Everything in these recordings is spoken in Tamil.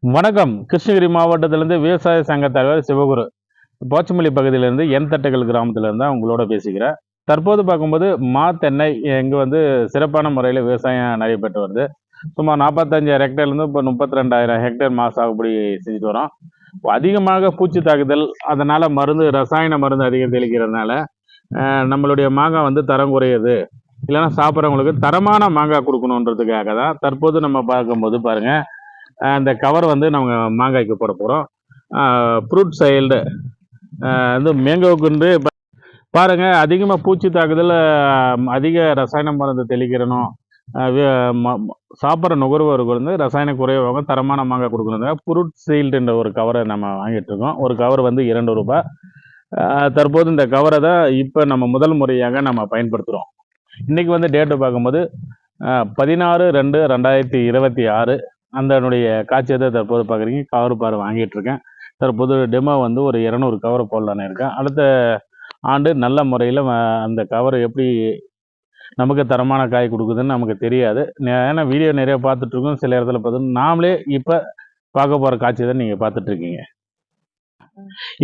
வணக்கம். கிருஷ்ணகிரி மாவட்டத்திலிருந்து விவசாய சங்க தலைவர் சிவகுரு. போச்சமல்லி பகுதியிலிருந்து என் தட்டுகள் கிராமத்திலிருந்து தான் உங்களோட பேசிக்கிறேன். தற்போது பார்க்கும்போது தென்னை இங்கு சிறப்பான முறையில் விவசாயம் நடைபெற்று வருது. சுமார் 45,000 ஹெக்டேர்லேருந்து இப்போ 32,000 ஹெக்டேர் சாகுபடி செஞ்சுட்டு வரோம். அதிகமாக பூச்சி தாக்குதல், அதனால் ரசாயன மருந்து அதிகம் தெளிக்கிறதுனால நம்மளுடைய மாங்காய் தரம் குறையுது. இல்லைன்னா சாப்பிட்றவங்களுக்கு தரமான மாங்காய் கொடுக்கணுன்றதுக்காக தான் தற்போது நம்ம பார்க்கும்போது பாருங்கள், அந்த கவர் நம்ம மாங்காய்க்கு போட போகிறோம். ஃப்ரூட் சைல்டு மேங்கோவுக்கு பாருங்கள், அதிகமாக பூச்சி தாக்குதல், அதிக ரசாயன மருந்து தெளிக்கிறணும். சாப்பிட்ற நுகர்வோருக்கு ரசாயன குறைவாக தரமான மாங்காய் கொடுக்கணும். ஃப்ரூட் சீல்டுன்ற ஒரு கவரை நம்ம வாங்கிட்டு இருக்கோம். ஒரு கவர் ₹2. தற்போது இந்த கவரை தான் இப்போ நம்ம முதல் முறையாக நம்ம பயன்படுத்துகிறோம். இன்றைக்கி டேட்டு பார்க்கும்போது 16/2/2026 அதனுடைய காட்சியை தற்போது பார்க்குறீங்க. கவர் வாங்கிட்டு இருக்கேன். தற்போது டெமோ ஒரு 200 கவர் போடலான்னு இருக்கேன். அடுத்த ஆண்டு நல்ல முறையில் அந்த கவர் எப்படி நமக்கு தரமான காய் கொடுக்குதுன்னு நமக்கு தெரியாது. ஏன்னா வீடியோ நிறைய பார்த்துட்ருக்கோம். சில இடத்துல பார்த்தீங்கன்னா நாமளே இப்போ பார்க்க போகிற காட்சி தான் நீங்கள் பார்த்துட்ருக்கீங்க.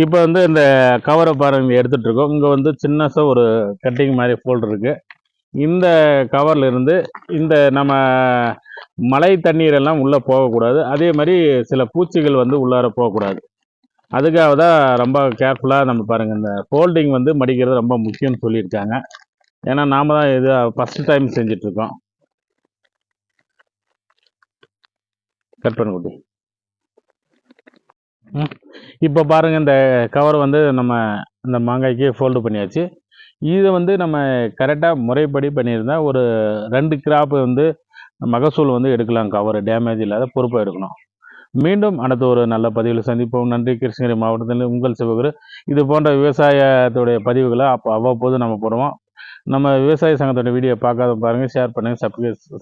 இப்போ இந்த கவரை பாருங்கள் எடுத்துகிட்ருக்கோம். இங்கே சின்னசாக ஒரு கட்டிங் மாதிரி ஃபோல்டர் இருக்குது. இந்த கவரில் இருந்து இந்த நம்ம மழை தண்ணீரெல்லாம் உள்ளே போகக்கூடாது. அதே மாதிரி சில பூச்சிகள் உள்ளார போகக்கூடாது. அதுக்காக தான் ரொம்ப கேர்ஃபுல்லாக நம்ம பாருங்கள், இந்த ஃபோல்டிங் மடிக்கிறது ரொம்ப முக்கியம்னு சொல்லியிருக்காங்க. ஏன்னா நாம் தான் இது ஃபஸ்ட்டு டைம் செஞ்சிட்ருக்கோம். கட் பண்ண குட்டி. இப்போ பாருங்கள், இந்த கவர் நம்ம இந்த மாங்காய்க்கு ஃபோல்டு பண்ணியாச்சு. இதை நம்ம கரெக்டாக முறைப்படி பண்ணியிருந்தால் ஒரு 2 கிராப் மகசூல் எடுக்கலாம். கவர் டேமேஜ் இல்லாத பொறுப்பாக எடுக்கணும். மீண்டும் அடுத்த ஒரு நல்ல பதிவில் சந்திப்போம். நன்றி. கிருஷ்ணகிரி மாவட்டத்தில் உங்கள் சிவகுரு. இது போன்ற விவசாயத்துடைய பதிவுகளை அவ்வப்போது நம்ம போடுவோம். நம்ம விவசாய சங்கத்தோட வீடியோ பார்க்காத பாருங்கள், ஷேர் பண்ணுங்கள்,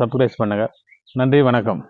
சப்ஸ்கிரைப் பண்ணுங்கள். நன்றி, வணக்கம்.